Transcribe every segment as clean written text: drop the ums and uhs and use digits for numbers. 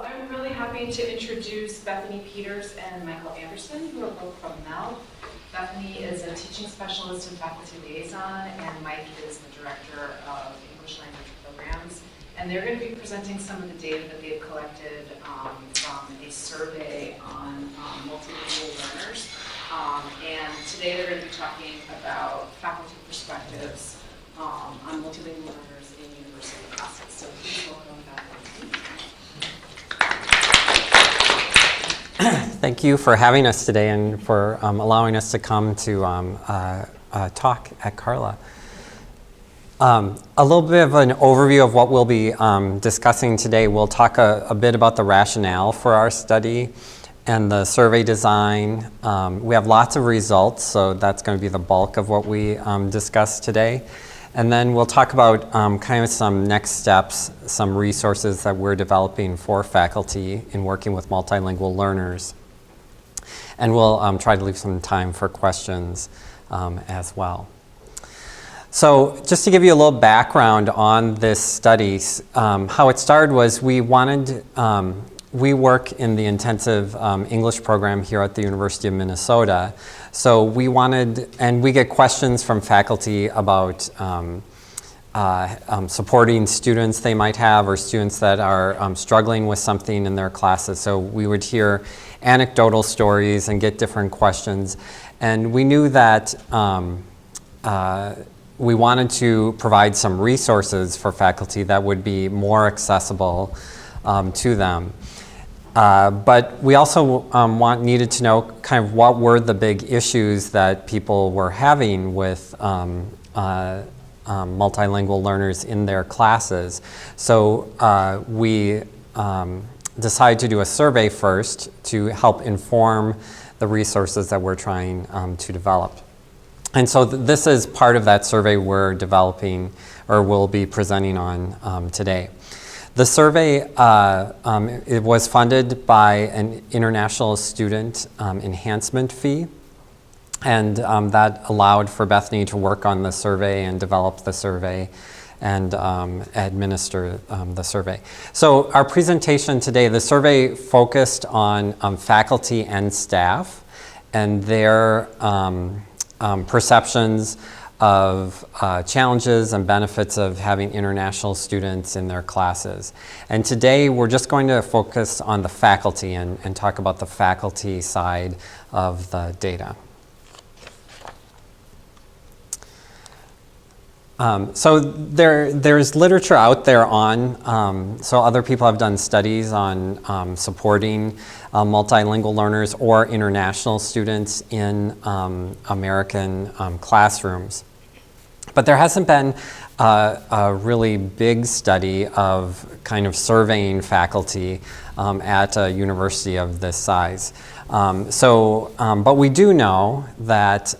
I'm really happy to introduce Bethany Peters and Michael Anderson, who are both from MELP. Bethany is a teaching specialist and faculty liaison, and Mike is the director of English language programs. And they're going to be presenting some of the data that they've collected from a survey on multilingual learners. And today they're going to be talking about faculty perspectives on multilingual learners in university classes. So please welcome Bethany. Thank you for having us today and for allowing us to come to talk at CARLA. A little bit of an overview of what we'll be discussing today. We'll talk a bit about the rationale for our study and the survey design. We have lots of results, so that's going to be the bulk of what we discuss today. And then we'll talk about kind of some next steps, some resources that we're developing for faculty in working with multilingual learners. And we'll try to leave some time for questions as well. So just to give you a little background on this study, how it started was we work in the intensive English program here at the University of Minnesota. So we wanted, and we get questions from faculty about supporting students they might have or students that are struggling with something in their classes. So we would hear anecdotal stories and get different questions. And we knew that we wanted to provide some resources for faculty that would be more accessible to them. But we also needed to know kind of what were the big issues that people were having with multilingual learners in their classes. So we decided to do a survey first to help inform the resources that we're trying to develop. And so this is part of that survey we're developing or will be presenting on today. The survey it was funded by an international student enhancement fee, and that allowed for Bethany to work on the survey and develop the survey and administer the survey. So our presentation today, the survey focused on faculty and staff and their perceptions of challenges and benefits of having international students in their classes. And today we're just going to focus on the faculty and talk about the faculty side of the data. So there's literature out there on, so other people have done studies on supporting multilingual learners or international students in American classrooms. But there hasn't been a really big study of kind of surveying faculty at a university of this size. But we do know that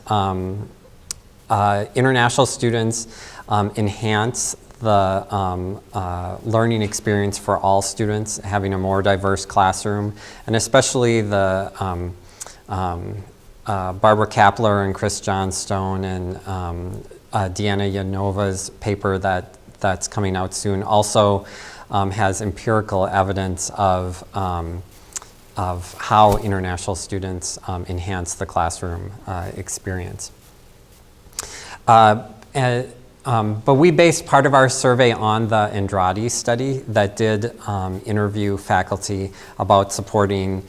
international students enhance the learning experience for all students, having a more diverse classroom, and especially the Barbara Kapler and Chris Johnstone and Deanna Yanova's paper that's coming out soon also has empirical evidence of how international students enhance the classroom experience. But we based part of our survey on the Andrade study that did interview faculty about supporting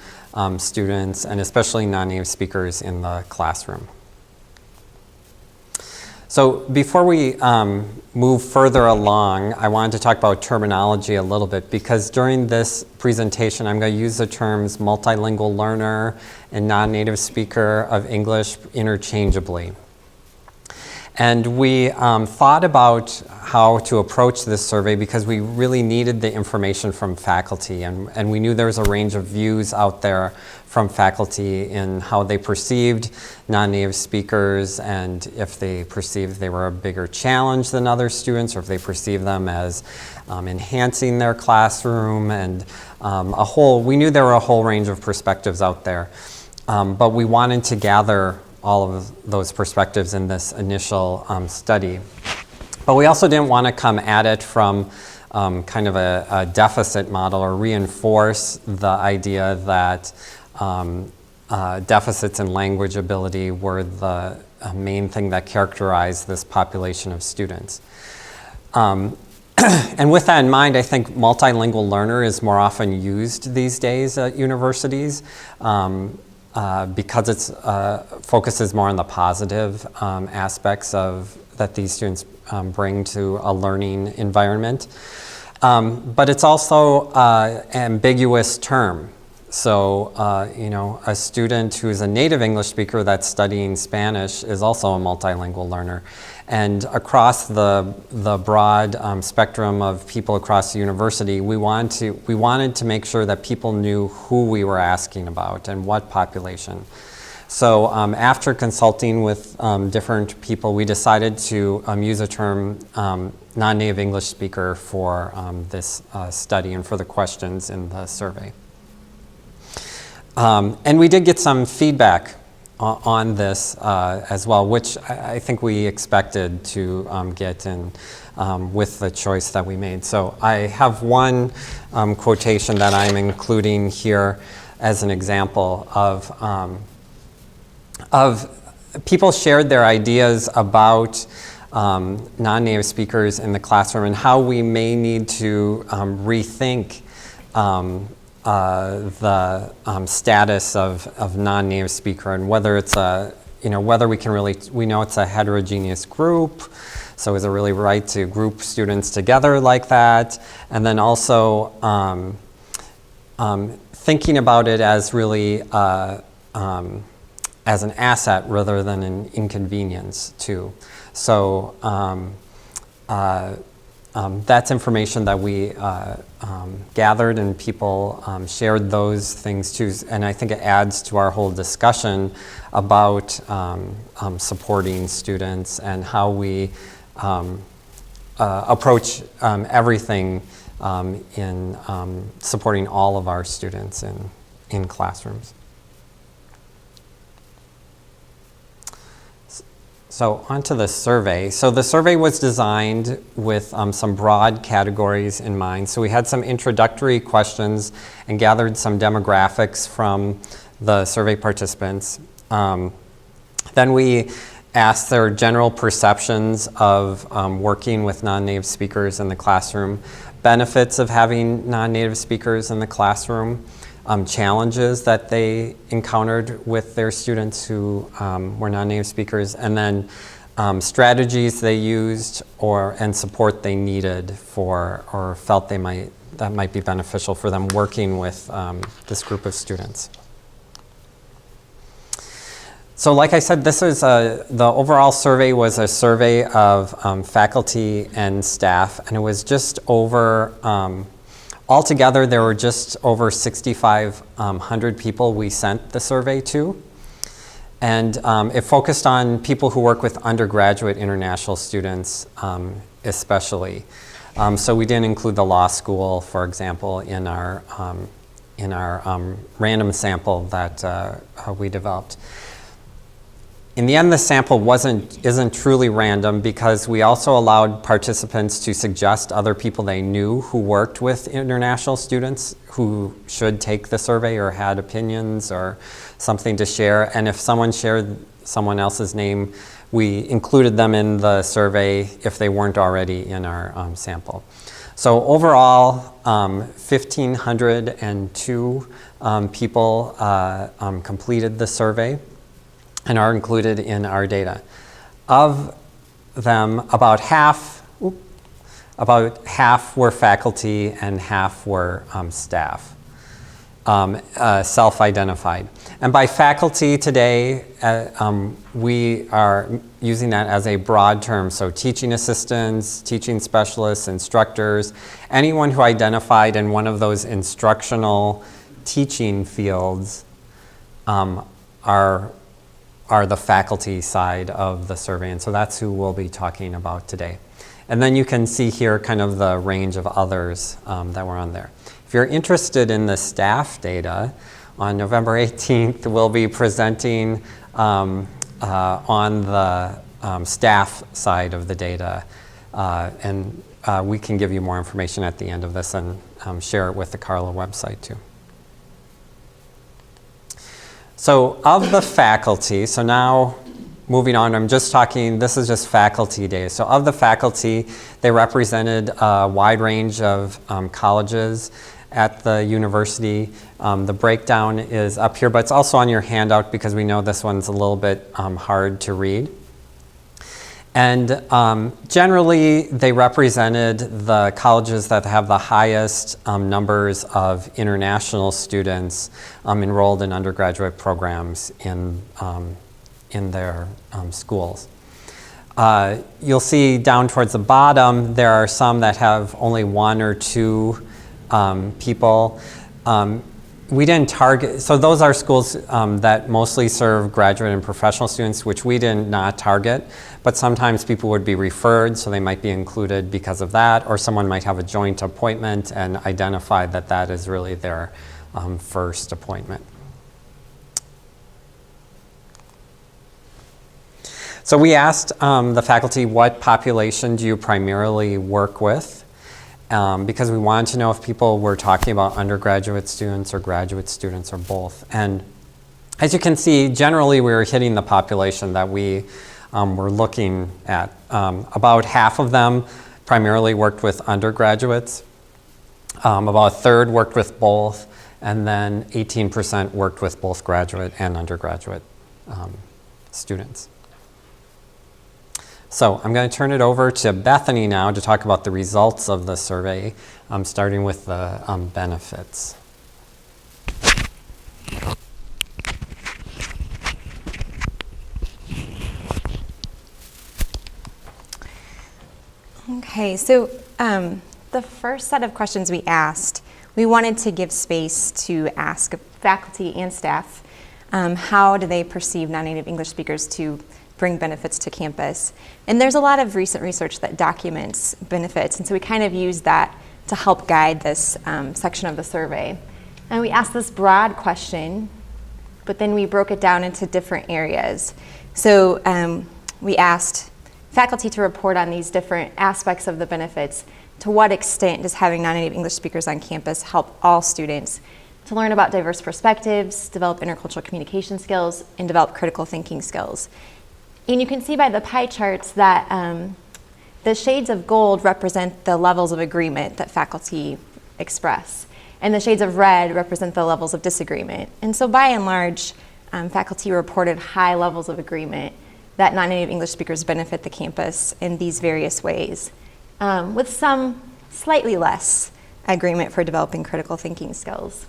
students and especially non-native speakers in the classroom. So before we move further along, I wanted to talk about terminology a little bit because during this presentation I'm going to use the terms multilingual learner and non-native speaker of English interchangeably. And we thought about how to approach this survey because we really needed the information from faculty, and we knew there was a range of views out there from faculty in how they perceived non-native speakers and if they perceived they were a bigger challenge than other students or if they perceived them as enhancing their classroom, and we knew there were a whole range of perspectives out there. But we wanted to gather all of those perspectives in this initial study. But we also didn't want to come at it from kind of a deficit model, or reinforce the idea that deficits in language ability were the main thing that characterized this population of students. And with that in mind, I think multilingual learner is more often used these days at universities because it focuses more on the positive aspects that these students bring to a learning environment. But it's also an ambiguous term. So, a student who's a native English speaker that's studying Spanish is also a multilingual learner. And across the broad spectrum of people across the university, we wanted to make sure that people knew who we were asking about and what population. So after consulting with different people, we decided to use a term non-native English speaker for this study and for the questions in the survey. And we did get some feedback on this as well, which I think we expected to get in with the choice that we made. So I have one quotation that I'm including here as an example of people shared their ideas about non-native speakers in the classroom and how we may need to rethink the status of non-native speaker, and whether it's whether we know it's a heterogeneous group, so is it really right to group students together like that? And then also thinking about it as really as an asset rather than an inconvenience too. So that's information that we gathered, and people shared those things too. And I think it adds to our whole discussion about supporting students and how we approach everything in supporting all of our students in classrooms. So onto the survey. So the survey was designed with some broad categories in mind. So we had some introductory questions and gathered some demographics from the survey participants. Then we asked their general perceptions of working with non-native speakers in the classroom, benefits of having non-native speakers in the classroom, challenges that they encountered with their students who were non-native speakers, and then strategies they used and support they needed for, or felt that might be beneficial for them working with this group of students. So like I said, this is the overall survey was a survey of faculty and staff, and it was just over altogether, there were just over 6,500 people we sent the survey to. And it focused on people who work with undergraduate international students especially. So we didn't include the law school, for example, in our random sample that we developed. In the end, the sample isn't truly random because we also allowed participants to suggest other people they knew who worked with international students who should take the survey or had opinions or something to share. And if someone shared someone else's name, we included them in the survey if they weren't already in our sample. So overall, 1,502 people completed the survey and are included in our data. Of them, about half were faculty and half were staff, self-identified. And by faculty today, we are using that as a broad term, so teaching assistants, teaching specialists, instructors, anyone who identified in one of those instructional teaching fields are the faculty side of the survey, and so that's who we'll be talking about today. And then you can see here kind of the range of others that were on there. If you're interested in the staff data, on November 18th, we'll be presenting on the staff side of the data And we can give you more information at the end of this and share it with the CARLA website too. So of the faculty, so now moving on, I'm just talking, this is just faculty days. So of the faculty, they represented a wide range of colleges at the university. The breakdown is up here, but it's also on your handout because we know this one's a little bit hard to read. And generally, they represented the colleges that have the highest numbers of international students enrolled in undergraduate programs in their schools. You'll see down towards the bottom, there are some that have only one or two people. We didn't target, so those are schools that mostly serve graduate and professional students, which we did not target, but sometimes people would be referred, so they might be included because of that, or someone might have a joint appointment and identify that that is really their first appointment. So we asked the faculty, what population do you primarily work with? Because we wanted to know if people were talking about undergraduate students or graduate students or both. And as you can see, generally we were hitting the population that we were looking at. About half of them primarily worked with undergraduates. About a third worked with both, and then 18% worked with both graduate and undergraduate students. So I'm going to turn it over to Bethany now to talk about the results of the survey, starting with the benefits. Okay, so the first set of questions we asked, we wanted to give space to ask faculty and staff how do they perceive non-native English speakers to bring benefits to campus. And there's a lot of recent research that documents benefits, and so we kind of used that to help guide this section of the survey. And we asked this broad question, but then we broke it down into different areas. So we asked faculty to report on these different aspects of the benefits. To what extent does having non-native English speakers on campus help all students to learn about diverse perspectives, develop intercultural communication skills, and develop critical thinking skills? And you can see by the pie charts that the shades of gold represent the levels of agreement that faculty express, and the shades of red represent the levels of disagreement. And so by and large, faculty reported high levels of agreement that non-native English speakers benefit the campus in these various ways, with some slightly less agreement for developing critical thinking skills.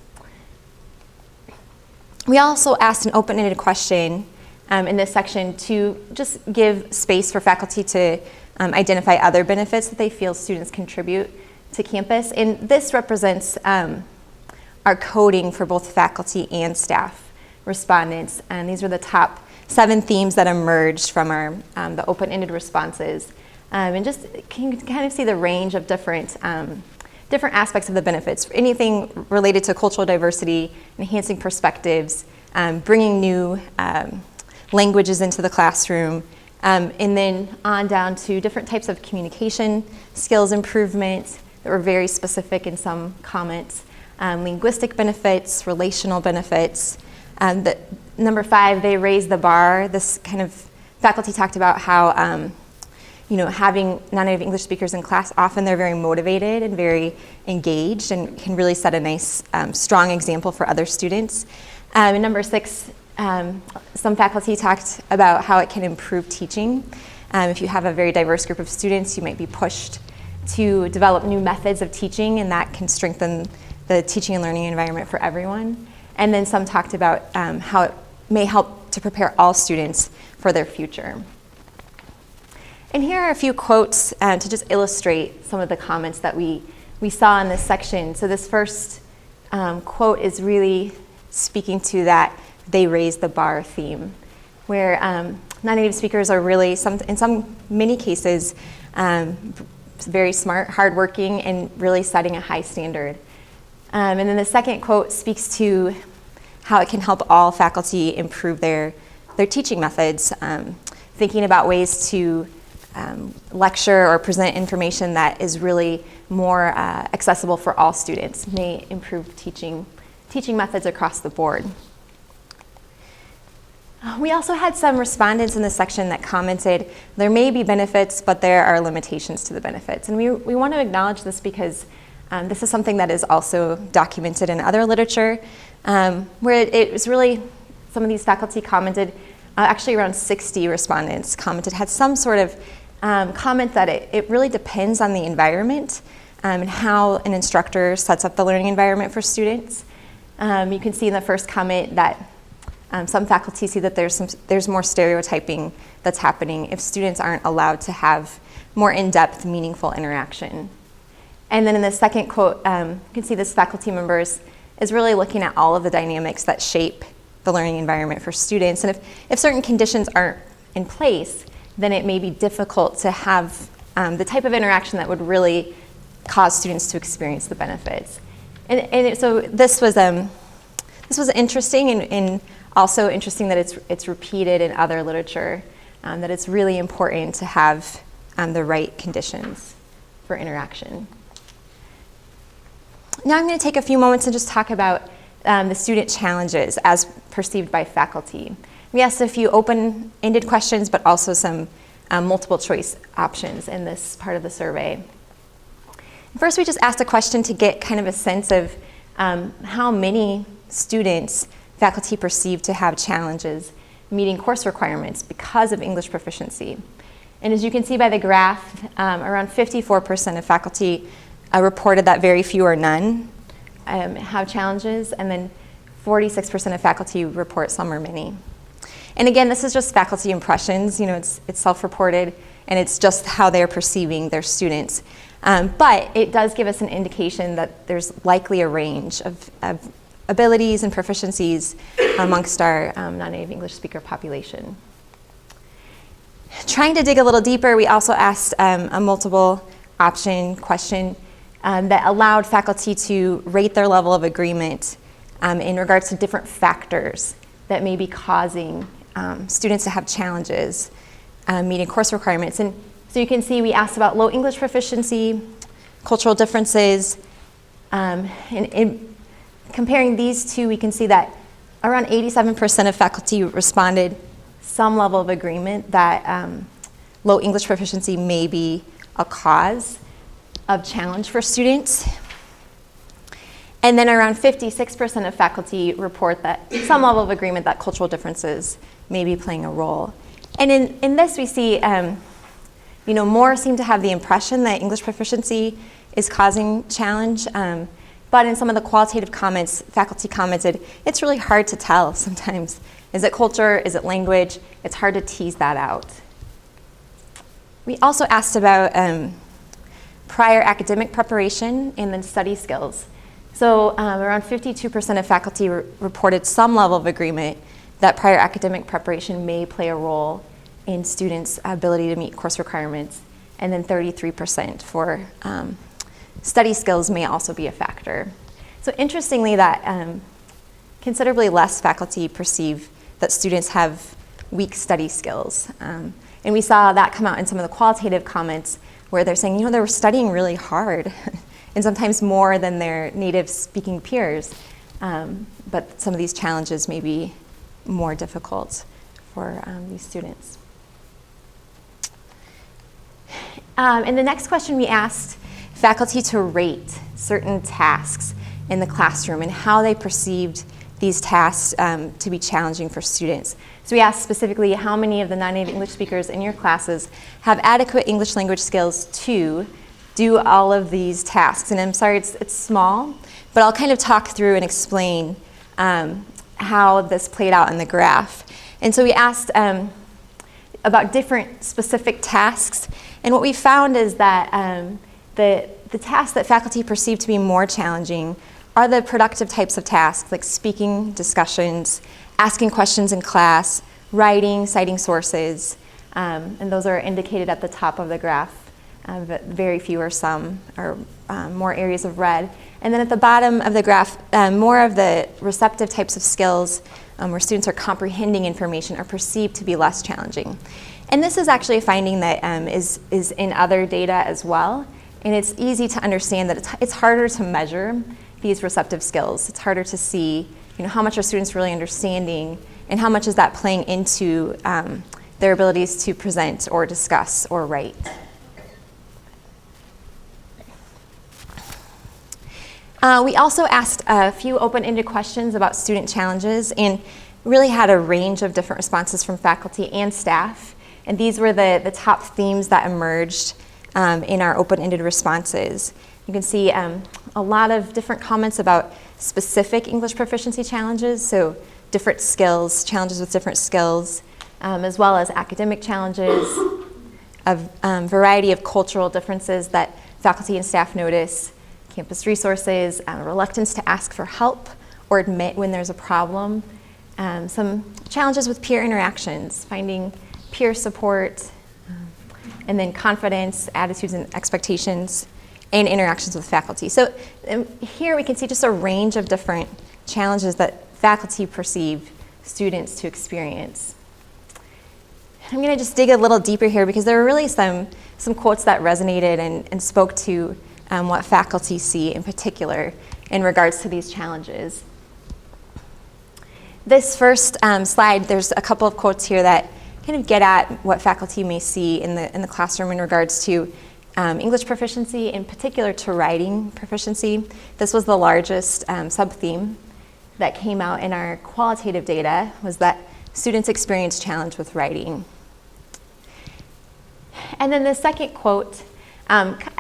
We also asked an open-ended question in this section to just give space for faculty to identify other benefits that they feel students contribute to campus. And this represents our coding for both faculty and staff respondents. And these were the top 7 themes that emerged from our the open-ended responses. And just can kind of see the range of different aspects of the benefits. Anything related to cultural diversity, enhancing perspectives, bringing new languages into the classroom, and then on down to different types of communication skills improvements that were very specific in some comments, linguistic benefits, relational benefits. Number 5, they raised the bar. This kind of faculty talked about how having non-native English speakers in class, often they're very motivated and very engaged and can really set a nice, strong example for other students. And number 6, some faculty talked about how it can improve teaching. If you have a very diverse group of students, you might be pushed to develop new methods of teaching, and that can strengthen the teaching and learning environment for everyone. And then some talked about how it may help to prepare all students for their future. And here are a few quotes to just illustrate some of the comments that we saw in this section. So this first quote is really speaking to that they raise the bar theme, where non-native speakers are really, in many cases, very smart, hardworking, and really setting a high standard. And then the second quote speaks to how it can help all faculty improve their teaching methods, thinking about ways to lecture or present information that is really more accessible for all students, may improve teaching methods across the board. We also had some respondents in this section that commented there may be benefits, but there are limitations to the benefits. And we want to acknowledge this because this is something that is also documented in other literature, where it was really, some of these faculty commented, actually around 60 respondents commented, had some sort of comment that it really depends on the environment and how an instructor sets up the learning environment for students. You can see in the first comment that some faculty see that there's more stereotyping that's happening if students aren't allowed to have more in-depth, meaningful interaction. And then in the second quote, you can see this faculty member is really looking at all of the dynamics that shape the learning environment for students. And if certain conditions aren't in place, then it may be difficult to have the type of interaction that would really cause students to experience the benefits. So this was interesting and also interesting that it's repeated in other literature, that it's really important to have the right conditions for interaction. Now I'm going to take a few moments and just talk about the student challenges as perceived by faculty. We asked a few open-ended questions, but also some multiple choice options in this part of the survey. First, we just asked a question to get kind of a sense of how many students faculty perceive to have challenges meeting course requirements because of English proficiency. And as you can see by the graph, around 54% of faculty reported that very few or none have challenges, and then 46% of faculty report some or many. And again, this is just faculty impressions. You know, it's self-reported, and it's just how they're perceiving their students. But it does give us an indication that there's likely a range of abilities and proficiencies amongst our non-native English speaker population. Trying to dig a little deeper, we also asked a multiple option question that allowed faculty to rate their level of agreement in regards to different factors that may be causing students to have challenges meeting course requirements. And so you can see we asked about low English proficiency, cultural differences, and comparing these two, we can see that around 87% of faculty responded some level of agreement that low English proficiency may be a cause of challenge for students. And then around 56% of faculty report that some level of agreement that cultural differences may be playing a role. And in this we see, more seem to have the impression that English proficiency is causing challenge. But in some of the qualitative comments, faculty commented, it's really hard to tell sometimes. Is it culture? Is it language? It's hard to tease that out. We also asked about prior academic preparation and then study skills. So around 52% of faculty reported some level of agreement that prior academic preparation may play a role in students' ability to meet course requirements, and then 33% for study skills may also be a factor. So interestingly, that considerably less faculty perceive that students have weak study skills. And we saw that come out in some of the qualitative comments where they're saying, they were studying really hard and sometimes more than their native speaking peers. But some of these challenges may be more difficult for these students. In the next question, we asked faculty to rate certain tasks in the classroom and how they perceived these tasks to be challenging for students. So we asked specifically how many of the non-native English speakers in your classes have adequate English language skills to do all of these tasks. And I'm sorry, it's small, but I'll kind of talk through and explain how this played out in the graph. And so we asked about different specific tasks, and what we found is that the tasks that faculty perceive to be more challenging are the productive types of tasks like speaking, discussions, asking questions in class, writing, citing sources, and those are indicated at the top of the graph. But very few or some are more areas of red. And then at the bottom of the graph, more of the receptive types of skills where students are comprehending information are perceived to be less challenging. And this is actually a finding that is in other data as well. And it's easy to understand that it's harder to measure these receptive skills. It's harder to see, how much are students really understanding and how much is that playing into their abilities to present or discuss or write. We also asked a few open-ended questions about student challenges and really had a range of different responses from faculty and staff. And these were the top themes that emerged in our open-ended responses. You can see a lot of different comments about specific English proficiency challenges, so different skills, challenges with different skills, as well as academic challenges, a variety of cultural differences that faculty and staff notice, campus resources, reluctance to ask for help or admit when there's a problem, some challenges with peer interactions, finding peer support, and then confidence, attitudes and expectations, and interactions with faculty. So here we can see just a range of different challenges that faculty perceive students to experience. I'm going to just dig a little deeper here because there were really some quotes that resonated and spoke to what faculty see in particular in regards to these challenges. This first slide, there's a couple of quotes here that kind of get at what faculty may see in the classroom in regards to English proficiency, in particular to writing proficiency. This was the largest sub-theme that came out in our qualitative data, was that students experience challenge with writing. And then the second quote,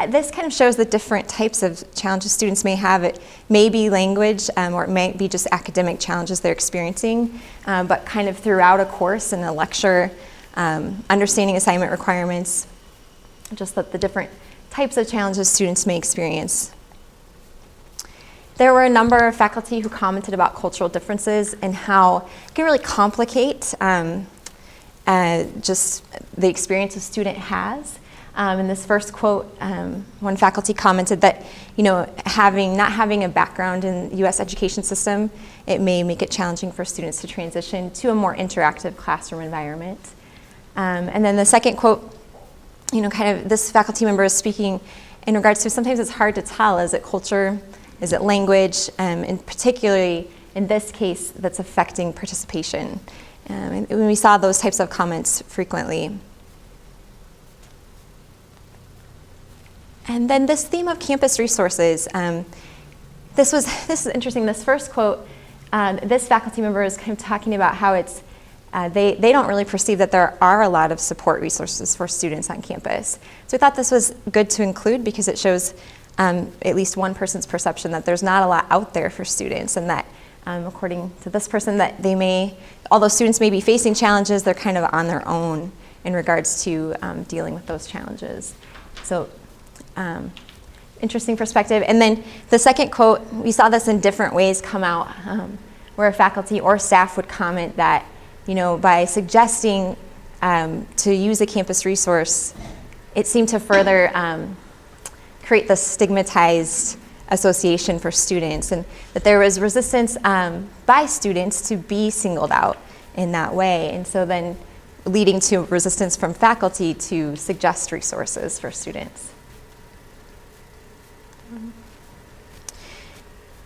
this kind of shows the different types of challenges students may have. It may be language, or it may be just academic challenges they're experiencing, but kind of throughout a course in a lecture, understanding assignment requirements, just the different types of challenges students may experience. There were a number of faculty who commented about cultural differences and how it can really complicate just the experience a student has. In this first quote, one faculty commented that, not having a background in the U.S. education system, it may make it challenging for students to transition to a more interactive classroom environment. And then the second quote, kind of this faculty member is speaking in regards to sometimes it's hard to tell, is it culture, is it language, and particularly in this case that's affecting participation. And we saw those types of comments frequently. And then this theme of campus resources, this is interesting. This first quote, this faculty member is kind of talking about how it's, they don't really perceive that there are a lot of support resources for students on campus. So we thought this was good to include because it shows at least one person's perception that there's not a lot out there for students, and that according to this person, that although students may be facing challenges, they're kind of on their own in regards to dealing with those challenges. So interesting perspective. And then the second quote, we saw this in different ways come out, where a faculty or staff would comment that, by suggesting to use a campus resource, it seemed to further create the stigmatized association for students, and that there was resistance by students to be singled out in that way. And so then leading to resistance from faculty to suggest resources for students.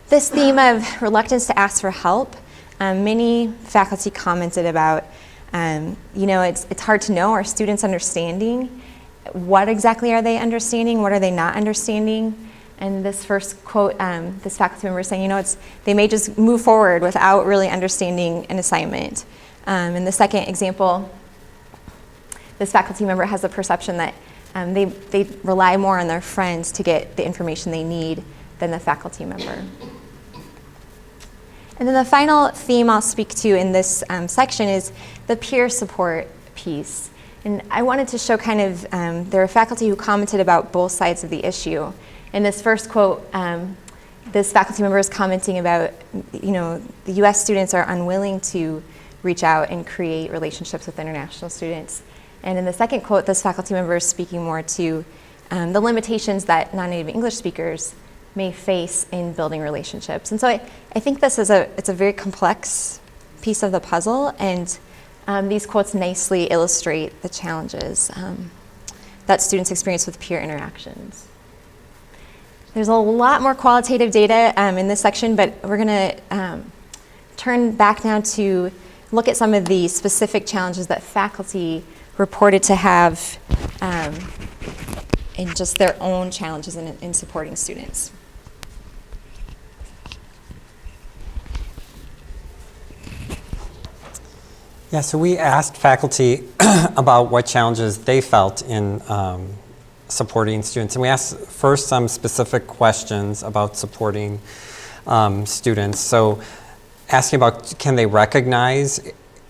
This theme of reluctance to ask for help, many faculty commented about, it's hard to know, are students understanding? What exactly are they understanding? What are they not understanding? And this first quote, this faculty member is saying, they may just move forward without really understanding an assignment. In the second example, this faculty member has a perception that they rely more on their friends to get the information they need than the faculty member. And then the final theme I'll speak to in this section is the peer support piece. And I wanted to show kind of, there are faculty who commented about both sides of the issue. In this first quote, this faculty member is commenting about, the US students are unwilling to reach out and create relationships with international students. And in the second quote, this faculty member is speaking more to the limitations that non-native English speakers may face in building relationships. And so I think this is it's a very complex piece of the puzzle, and These quotes nicely illustrate the challenges that students experience with peer interactions. There's a lot more qualitative data in this section, but we're going to turn back now to look at some of the specific challenges that faculty reported to have in just their own challenges in supporting students. Yeah, so we asked faculty about what challenges they felt in supporting students. And we asked first some specific questions about supporting students. So asking about, can they recognize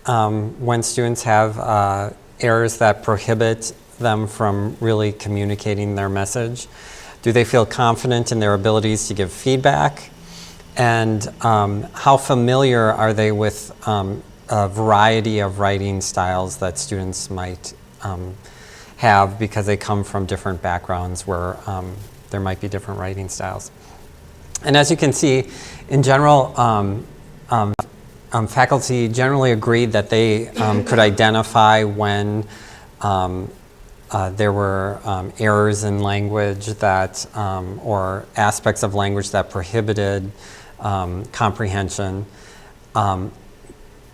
when students have errors that prohibit them from really communicating their message? Do they feel confident in their abilities to give feedback? And how familiar are they with a variety of writing styles that students might have because they come from different backgrounds where there might be different writing styles? And as you can see, in general, faculty generally agreed that they could identify when there were errors in language that, or aspects of language that prohibited comprehension.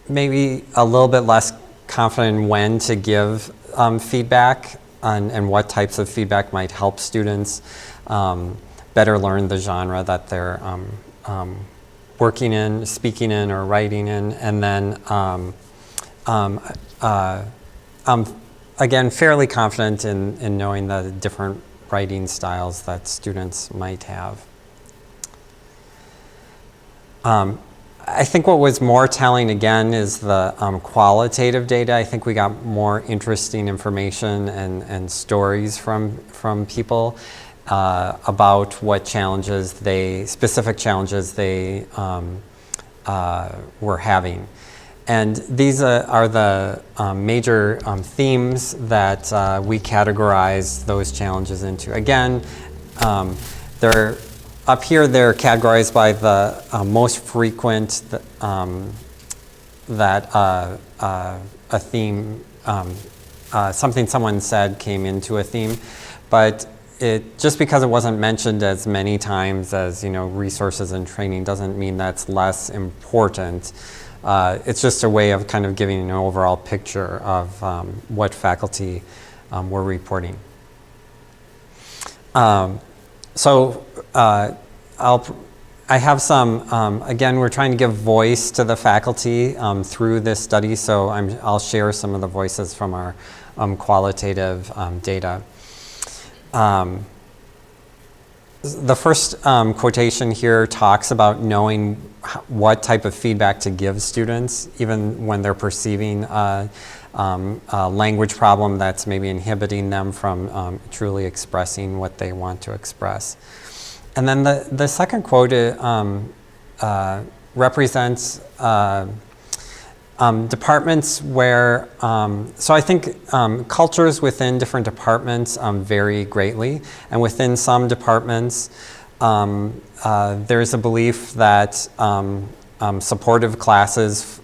Maybe a little bit less confident in when to give feedback and what types of feedback might help students better learn the genre that they're working in, speaking in, or writing in. And then again, fairly confident in knowing the different writing styles that students might have. I think what was more telling again is the qualitative data. I think we got more interesting information and stories from people about what challenges specific challenges they were having. And these are the major themes that we categorize those challenges into. Again, up here they're categorized by the most frequent that a theme, something someone said came into a theme, but just because it wasn't mentioned as many times as resources and training doesn't mean that's less important. It's just a way of kind of giving an overall picture of what faculty were reporting. I have some, again, we're trying to give voice to the faculty through this study, so I'll share some of the voices from our qualitative data. The first quotation here talks about knowing what type of feedback to give students, even when they're perceiving a language problem that's maybe inhibiting them from truly expressing what they want to express. And then the second quote represents departments where, so I think cultures within different departments vary greatly. And within some departments, there's a belief that supportive classes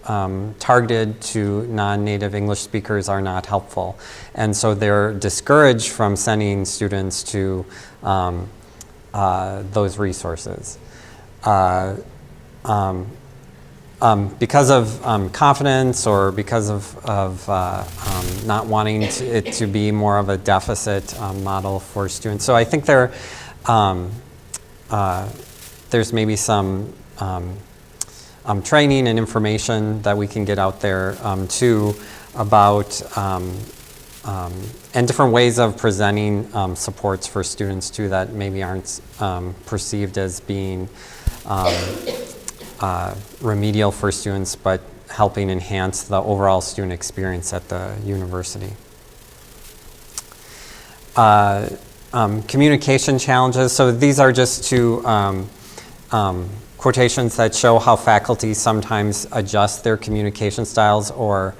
targeted to non-native English speakers are not helpful. And so they're discouraged from sending students to those resources. Because of confidence or because of not wanting it to be more of a deficit model for students. So I think there's maybe some training and information that we can get out there too about and different ways of presenting supports for students too that maybe aren't perceived as being remedial for students, but helping enhance the overall student experience at the university. Communication challenges. So these are just two quotations that show how faculty sometimes adjust their communication styles or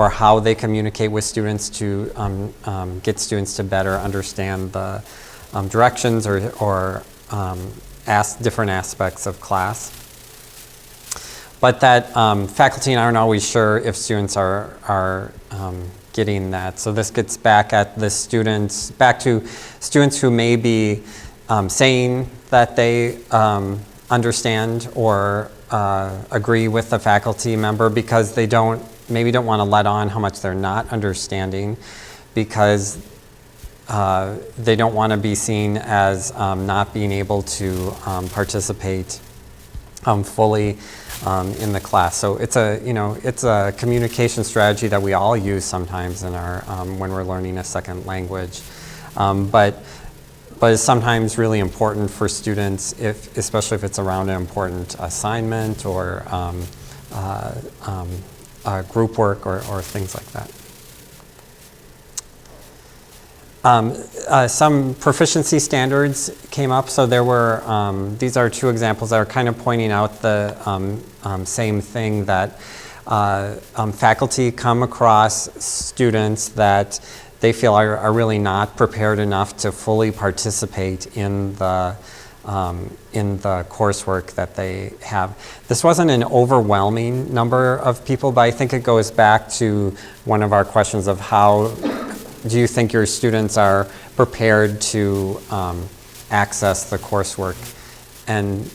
how they communicate with students to get students to better understand the directions or different aspects of class. but that faculty aren't always sure if students are getting that. So this gets back at the students, back to students who may be saying that they understand or agree with the faculty member because they maybe don't want to let on how much they're not understanding, because they don't want to be seen as not being able to participate fully in the class. So it's a communication strategy that we all use sometimes in our when we're learning a second language, but it's sometimes really important for students, especially if it's around an important assignment or group work or things like that. Some proficiency standards came up, so there were, these are two examples that are kind of pointing out the same thing, that faculty come across students that they feel are really not prepared enough to fully participate in the coursework that they have. This wasn't an overwhelming number of people, but I think it goes back to one of our questions of how do you think your students are prepared to access the coursework? And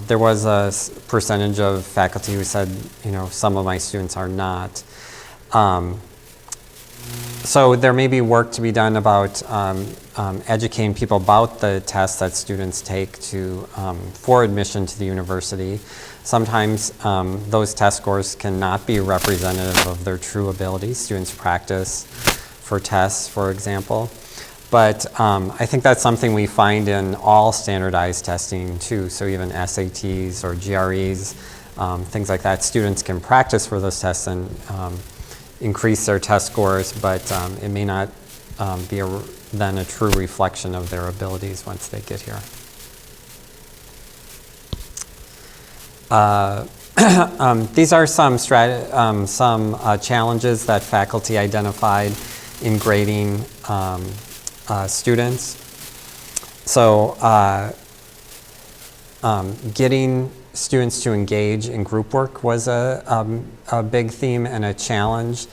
there was a percentage of faculty who said, some of my students are not. So there may be work to be done about educating people about the tests that students take for admission to the university. Sometimes those test scores cannot be representative of their true abilities. Students practice for tests, for example. But I think that's something we find in all standardized testing too. So even SATs or GREs, things like that, students can practice for those tests and increase their test scores, but it may not be then a true reflection of their abilities once they get here. These are some challenges that faculty identified in grading students. So getting students to engage in group work was a big theme and a challenge.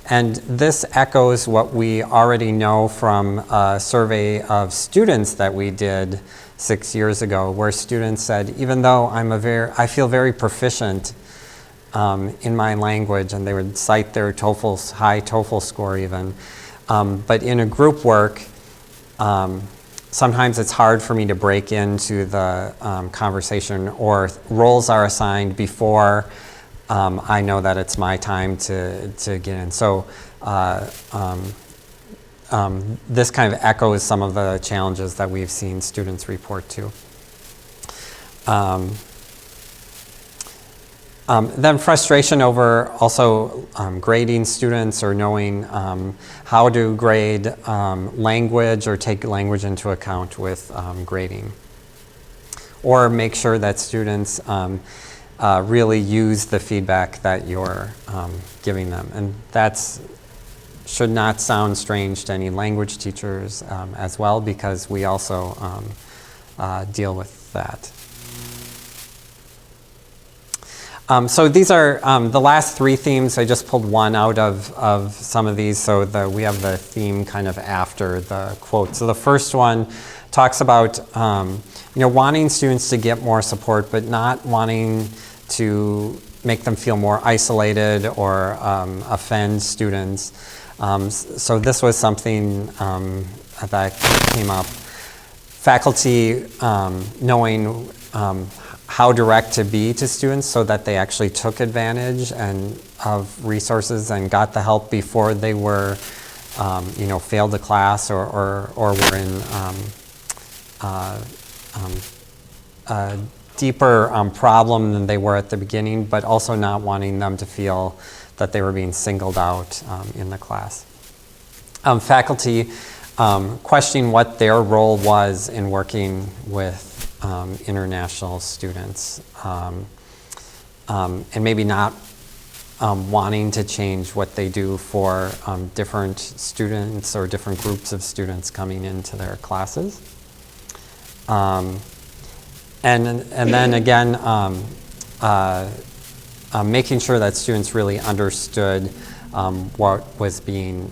And this echoes what we already know from a survey of students that we did 6 years ago, where students said, even though I feel very proficient in my language, and they would cite their high TOEFL score even, but in a group work, sometimes it's hard for me to break into the conversation, or roles are assigned before I know that it's my time to get in. So this kind of echoes some of the challenges that we've seen students report to. Then frustration over also grading students, or knowing how to grade language or take language into account with grading. Or make sure that students really use the feedback that you're giving them. And that should not sound strange to any language teachers as well, because we also deal with that. So these are the last three themes. I just pulled one out of some of these. So we have the theme kind of after the quote. So the first one talks about wanting students to get more support, but not wanting to make them feel more isolated or offend students. So this was something that came up. Faculty knowing how direct to be to students, so that they actually took advantage of resources and got the help before they were, failed a class or were in a deeper problem than they were at the beginning, but also not wanting them to feel that they were being singled out in the class. Faculty questioning what their role was in working with international students, and maybe not wanting to change what they do for different students or different groups of students coming into their classes. And then again, making sure that students really understood what was being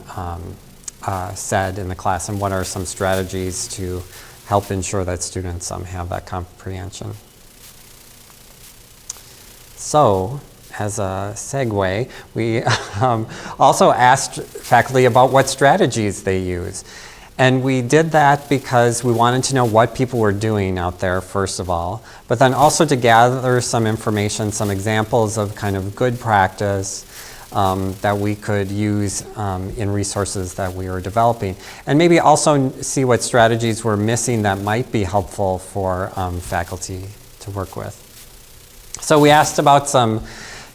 said in the class and what are some strategies to help ensure that students have that comprehension. So, as a segue, we also asked faculty about what strategies they use. And we did that because we wanted to know what people were doing out there, first of all, but then also to gather some information, some examples of kind of good practice that we could use in resources that we were developing. And maybe also see what strategies were missing that might be helpful for faculty to work with. So we asked about some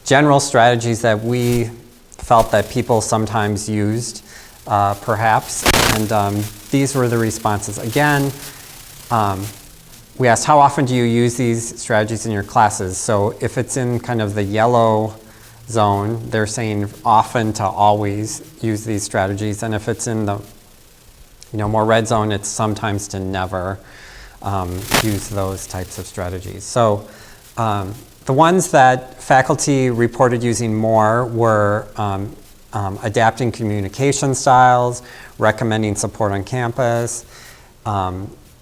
general strategies that we felt that people sometimes used, perhaps, and these were the responses. Again, we asked, how often do you use these strategies in your classes? So if it's in kind of the yellow zone, they're saying often to always use these strategies, and if it's in the more red zone, it's sometimes to never use those types of strategies. So the ones that faculty reported using more were adapting communication styles, recommending support on campus,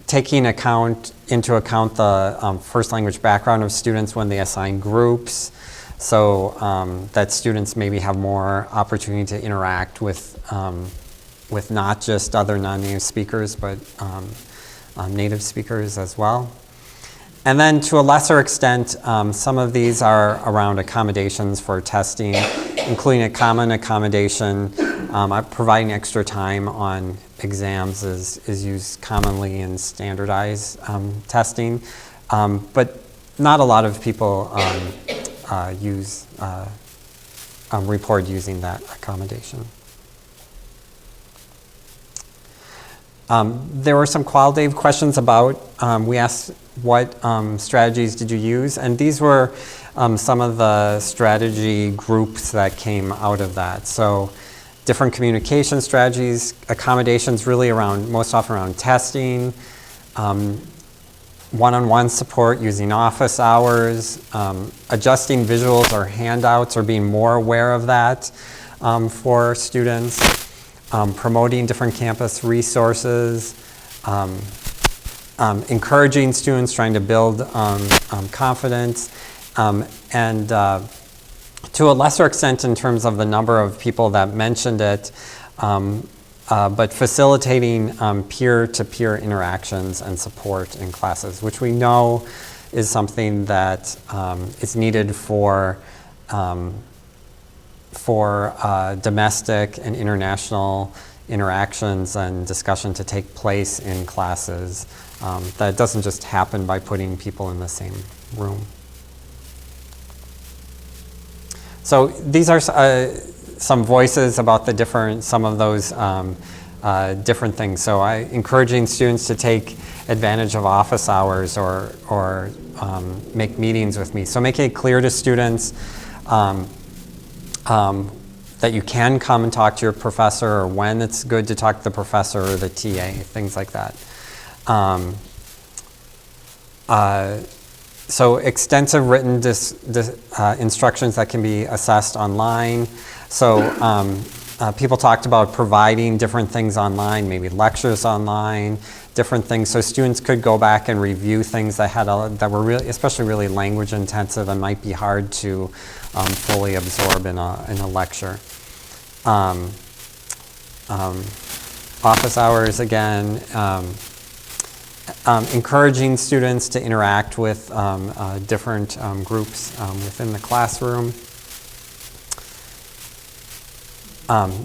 taking into account the first language background of students when they assign groups, so that students maybe have more opportunity to interact with not just other non-native speakers, but native speakers as well. And then to a lesser extent, some of these are around accommodations for testing, including a common accommodation. Providing extra time on exams is used commonly in standardized testing, but not a lot of people report using that accommodation. There were some qualitative questions about, we asked what strategies did you use, and these were some of the strategy groups that came out of that. So different communication strategies, accommodations really most often around testing, one-on-one support using office hours, adjusting visuals or handouts or being more aware of that for students, promoting different campus resources, encouraging students, trying to build confidence, and to a lesser extent in terms of the number of people that mentioned it, but facilitating peer-to-peer interactions and support in classes, which we know is something that is needed for domestic and international interactions and discussion to take place in classes. That doesn't just happen by putting people in the same room. So these are some voices about some of those different things. So encouraging students to take advantage of office hours or make meetings with me. So making it clear to students that you can come and talk to your professor, or when it's good to talk to the professor or the TA, things like that. So extensive written instructions that can be assessed online. So people talked about providing different things online, maybe lectures online, different things. So students could go back and review things that were really, especially really language intensive and might be hard to fully absorb in a lecture. Office hours again. Encouraging students to interact with different groups within the classroom.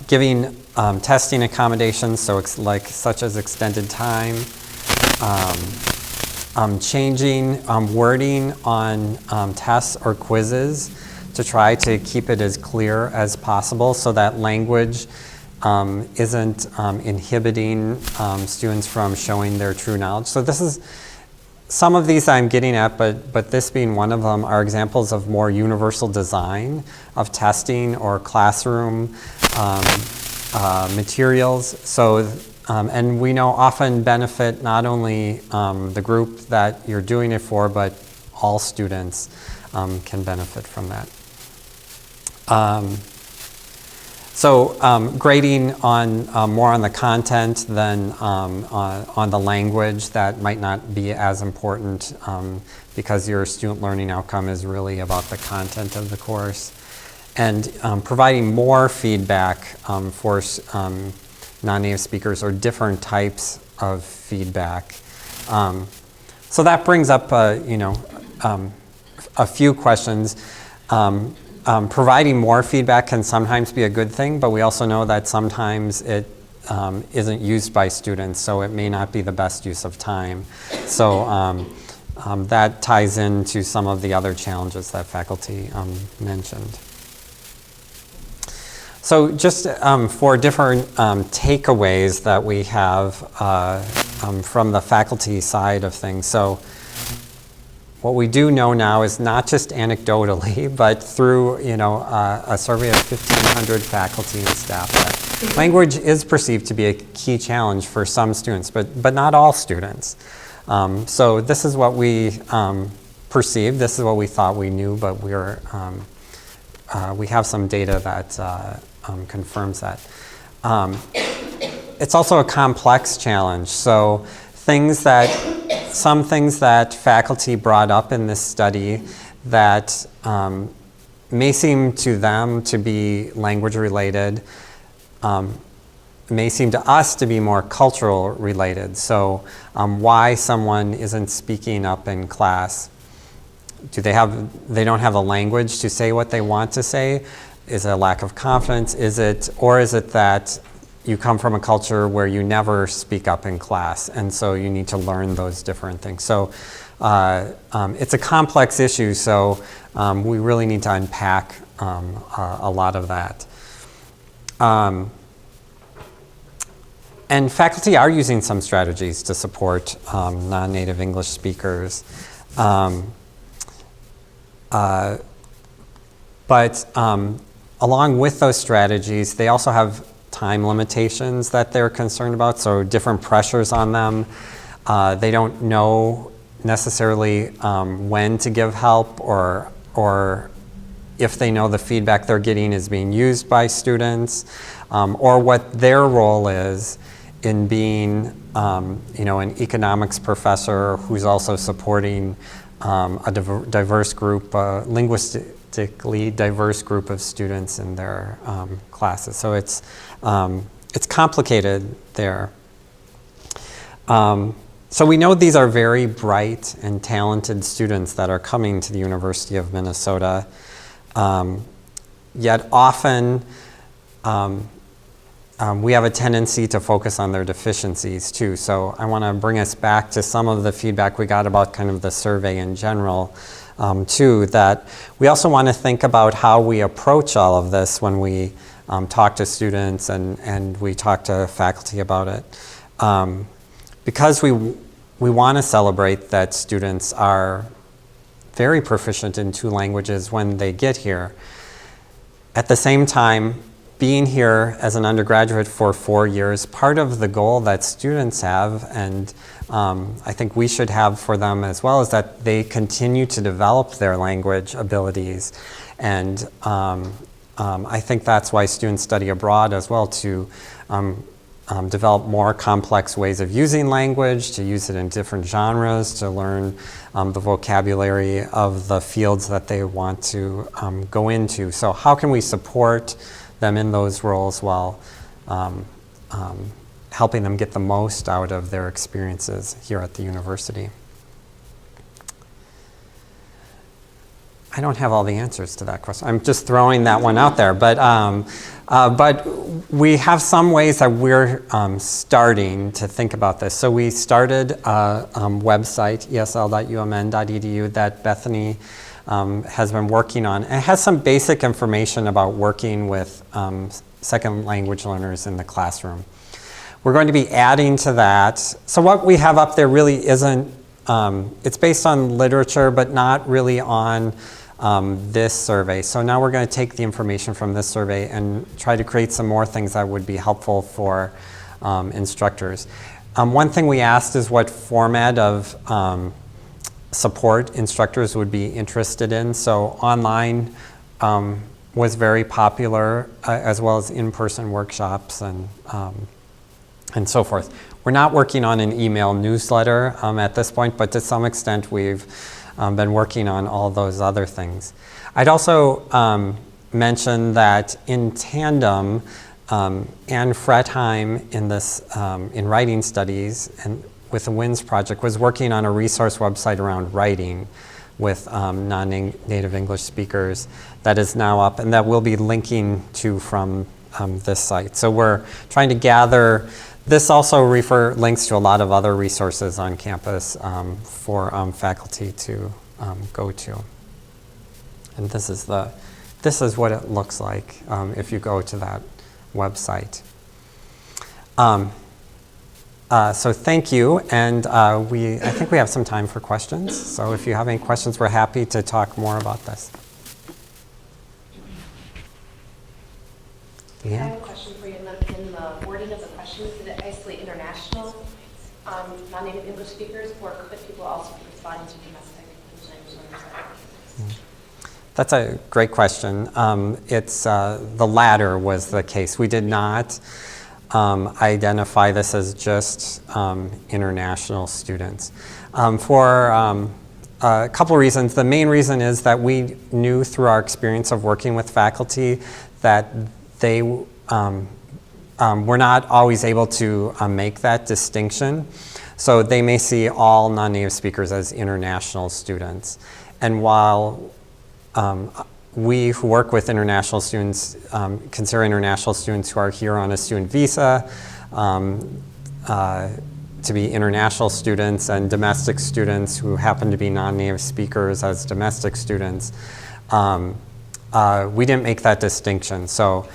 Giving testing accommodations, so such as extended time. Changing wording on tests or quizzes to try to keep it as clear as possible so that language isn't inhibiting students from showing their true knowledge. So this is, some of these I'm getting at, but this being one of them, are examples of more universal design of testing or classroom materials. So, and we know often benefit not only the group that you're doing it for, but all students can benefit from that. Grading on more on the content than on the language, that might not be as important because your student learning outcome is really about the content of the course. And providing more feedback for non-native speakers or different types of feedback. So that brings up, a few questions. Providing more feedback can sometimes be a good thing, but we also know that sometimes it isn't used by students, so it may not be the best use of time. So that ties into some of the other challenges that faculty mentioned. So just for different takeaways that we have from the faculty side of things. So what we do know now is not just anecdotally, but through a survey of 1,500 faculty and staff, that language is perceived to be a key challenge for some students, but not all students. So this is what we perceived. This is what we thought we knew, but we have some data that confirms that. It's also a complex challenge. So some things that faculty brought up in this study that may seem to them to be language related, may seem to us to be more cultural related. So why someone isn't speaking up in class. They don't have the language to say what they want to say? Is it a lack of confidence? Or is it that you come from a culture where you never speak up in class, and so you need to learn those different things? So it's a complex issue, so we really need to unpack a lot of that. And faculty are using some strategies to support non-native English speakers. But along with those strategies, they also have time limitations that they're concerned about, so different pressures on them. They don't know necessarily when to give help or if they know the feedback they're getting is being used by students, or what their role is in being an economics professor who's also supporting a diverse group, linguistically diverse group of students in their classes. So it's complicated there. So we know these are very bright and talented students that are coming to the University of Minnesota, yet often we have a tendency to focus on their deficiencies too. So I want to bring us back to some of the feedback we got about kind of the survey in general too, that we also want to think about how we approach all of this when we talk to students and we talk to faculty about it. Because we want to celebrate that students are very proficient in 2 languages when they get here. At the same time, being here as an undergraduate for 4 years, part of the goal that students have, and I think we should have for them as well, is that they continue to develop their language abilities. And I think that's why students study abroad as well, to develop more complex ways of using language, to use it in different genres, to learn the vocabulary of the fields that they want to go into. So how can we support them in those roles while helping them get the most out of their experiences here at the university? I don't have all the answers to that question. I'm just throwing that one out there, but we have some ways that we're starting to think about this. So we started a website, esl.umn.edu, that Bethany has been working on. And it has some basic information about working with second language learners in the classroom. We're going to be adding to that. So what we have up there really isn't, it's based on literature, but not really on this survey. So now we're going to take the information from this survey and try to create some more things that would be helpful for instructors. One thing we asked is what format of support instructors would be interested in. So online was very popular, as well as in-person workshops and so forth. We're not working on an email newsletter at this point, but to some extent we've been working on all those other things. I'd also mention that in tandem, Anne Fretheim in writing studies and with the WINS project was working on a resource website around writing with non-native English speakers that is now up and that we'll be linking to from this site. So we're trying to gather, this also links to a lot of other resources on campus for faculty to go to. And this is what it looks like if you go to that website. So thank you, and I think we have some time for questions. So if you have any questions, we're happy to talk more about this. I have a question for you. In the wording of the questions, did it isolate international non-native English speakers, or could people also be responding to domestic English language? That's a great question. It's the latter was the case. We did not identify this as just international students for a couple of reasons. The main reason is that we knew through our experience of working with faculty that they were not always able to make that distinction. So they may see all non-native speakers as international students. And while we who work with international students consider international students who are here on a student visa to be international students, and domestic students who happen to be non-native speakers as domestic students. We didn't make that distinction. So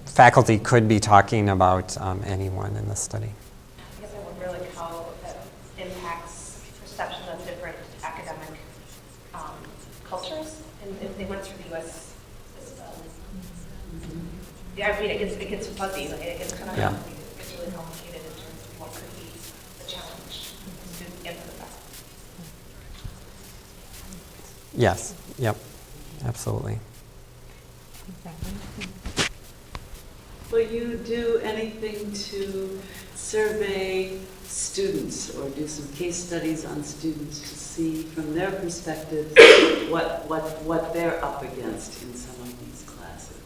faculty could be talking about anyone in the study. I guess I wonder like how that impacts perception of different academic cultures, and if they went through the U.S. system. Yeah, I mean, it gets fuzzy. Like, it gets kind of it gets really complicated in terms of what could be the challenge for the student and for the faculty. Yes. Yep. Absolutely. Will you do anything to survey students or do some case studies on students to see from their perspective what they're up against in some of these classes?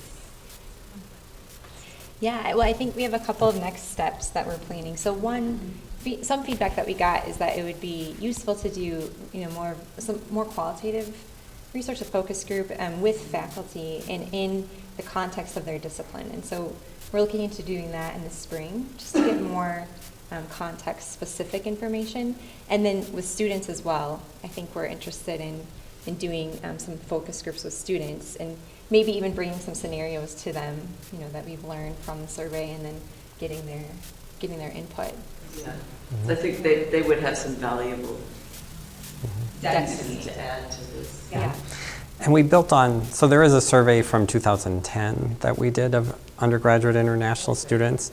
Yeah, well, I think we have a couple of next steps that we're planning. So some feedback that we got is that it would be useful to do, some more qualitative research, a focus group with faculty and in the context of their discipline. And so we're looking into doing that in the spring, just to get more context-specific information. And then with students as well, I think we're interested in doing some focus groups with students and maybe even bringing some scenarios to them, that we've learned from the survey, and then getting their input. Yeah, I think they would have some valuable density to add to this. Yeah. And we built on, so there is a survey from 2010 that we did of undergraduate international students.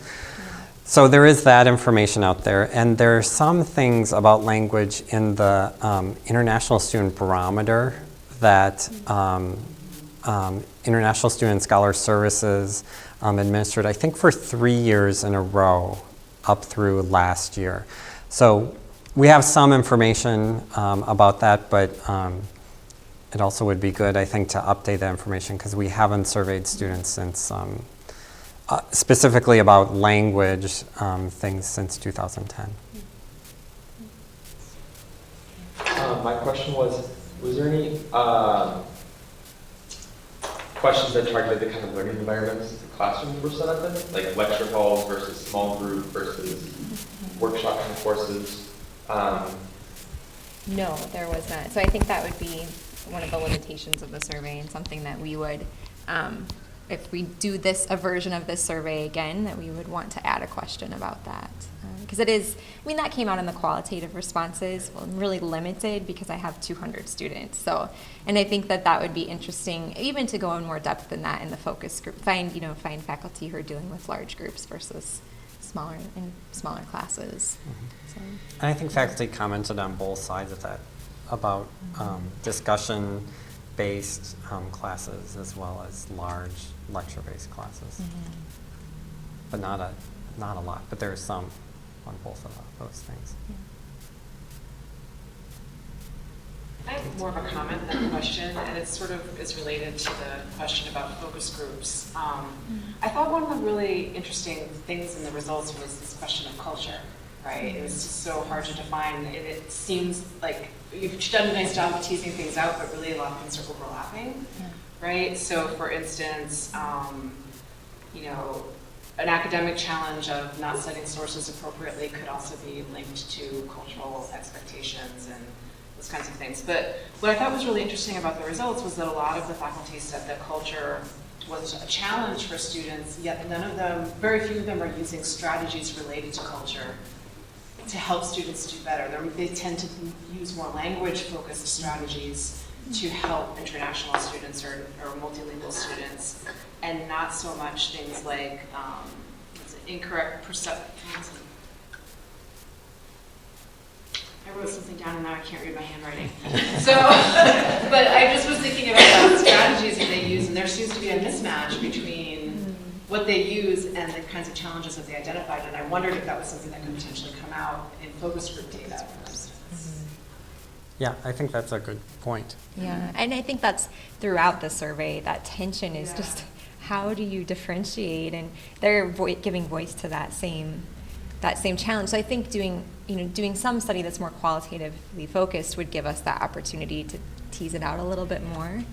So there is that information out there, and there are some things about language in the International Student Barometer that International Student Scholar Services administered, I think, for 3 years in a row up through last year. So we have some information about that, but it also would be good, I think, to update that information because we haven't surveyed students since, specifically about language things since 2010. My question was there any questions that targeted the kind of learning environments the classrooms were set up in, like lecture halls versus small group versus workshops and courses? No, there was not. So I think that would be one of the limitations of the survey, and something that we would, if we do a version of this survey again, that we would want to add a question about that. Because it is, that came out in the qualitative responses. Well, I'm really limited because I have 200 students. So, and I think that would be interesting, even to go in more depth than that in the focus group. Find faculty who are dealing with large groups versus smaller classes. So. And I think faculty commented on both sides of that about discussion based classes as well as large lecture-based classes. But not a lot, but there's some on both of those things. I have more of a comment than a question, and it sort of is related to the question about focus groups. I thought one of the really interesting things in the results was this question of culture, right? It was just so hard to define. It seems like you've done a nice job of teasing things out, but really a lot of things are overlapping, right? So for instance, you know, an academic challenge of not citing sources appropriately could also be linked to cultural expectations and those kinds of things. But what I thought was really interesting about the results was that a lot of the faculty said that culture was a challenge for students, yet none of them, very few of them are using strategies related to culture to help students do better. They tend to use more language-focused strategies to help international students or multilingual students, and not so much things like incorrect perceptions. I wrote something down and now I can't read my handwriting. So, but I just was thinking about the strategies that they use, and there seems to be a mismatch between what they use and the kinds of challenges that they identified, and I wondered if that was something that could potentially come out in focus group data, for instance. Yeah, I think that's a good point. Yeah, and I think that's throughout the survey, that tension is just how do you differentiate, and they're giving voice to that same challenge. So I think doing some study that's more qualitatively focused would give us that opportunity to tease it out a little bit more.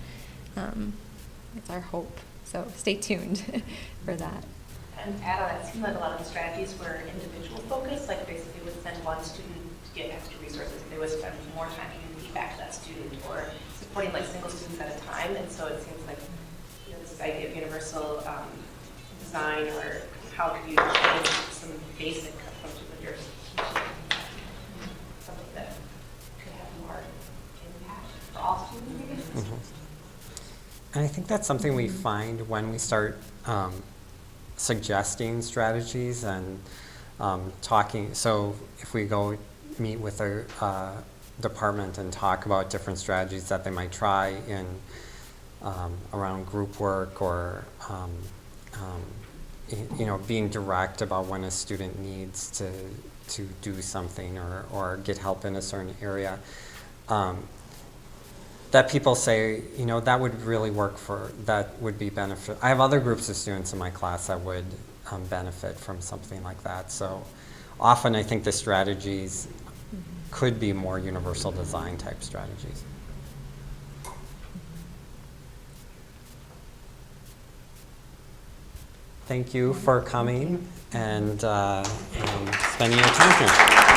It's our hope. So stay tuned for that. And add on, it seemed like a lot of the strategies were individual focused, like basically would send one student to get extra resources, and they would spend more time giving feedback to that student or supporting like single students at a time. And so it seems like this idea of universal design, or how could you change some basic approach with your teaching, something that could have more impact for all students. And I think that's something we find when we start suggesting strategies and talking. So if we go meet with a department and talk about different strategies that they might try in around group work, or being direct about when a student needs to do something or get help in a certain area, that people say, that would really work that would be benefit. I have other groups of students in my class that would benefit from something like that. So often I think the strategies could be more universal design type strategies. Thank you for coming and spending your time here.